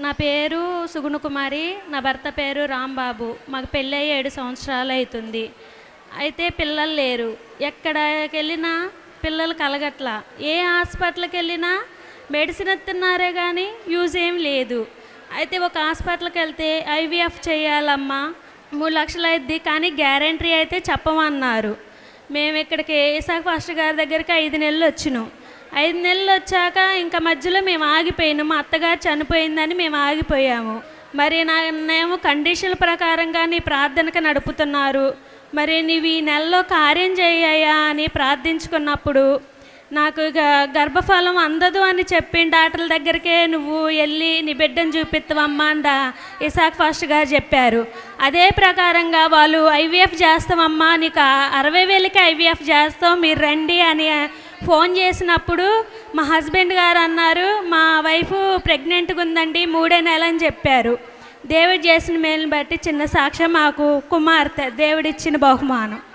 నా పేరు సుగుణ కుమారి, నా భర్త పేరు రాంబాబు. మాకు పెళ్ళయి 7 సంవత్సరాలు అవుతుంది. అయితే పిల్లలు లేరు. ఎక్కడికి వెళ్ళినా పిల్లలు కలగట్లా. ఏ హాస్పిటల్కి వెళ్ళినా మెడిసిన్ ఇస్తున్నారే కానీ యూజ్ ఏం లేదు. అయితే ఒక హాస్పిటల్కి వెళ్తే ఐవీఎఫ్ చేయాలమ్మా, 3 లక్షలు అయింది కానీ గ్యారంటీ అయితే చెప్పమన్నారు. మేము ఇక్కడికి ఇసాక్ ఫాస్టర్ గారి దగ్గరికి 5 నెలలు వచ్చినాం. 5 నెలలు వచ్చాక ఇంకా మధ్యలో మేము ఆగిపోయినాము. మా అత్తగారు చనిపోయిందని మేము ఆగిపోయాము. మరి నేనేమో కండిషన్ల ప్రకారంగా నీ ప్రార్థనకు నడుపుతున్నారు, మరి నీవు ఈ నెలలో కార్యం చేయ్యా అని ప్రార్థించుకున్నప్పుడు నాకు గర్భఫలం అందదు అని చెప్పిన డాక్టర్ల దగ్గరికే నువ్వు వెళ్ళి నీ బిడ్డను చూపిస్తావమ్మా అని ఇసాక్ ఫాస్టర్ గారు చెప్పారు. అదే ప్రకారంగా వాళ్ళు ఐవీఎఫ్ చేస్తామమ్మా, నీకు 60,000కి ఐవీఎఫ్ చేస్తాం, మీరు రండి అని ఫోన్ చేసినప్పుడు మా హస్బెండ్ గారు అన్నారు, మా వైఫ్ ప్రెగ్నెంట్గా ఉందండి, 3వ నెల అని చెప్పారు. దేవుడు చేసిన మేలుని బట్టి చిన్న సాక్ష్యం, మాకు కుమార్తె దేవుడిచ్చిన బహుమానం.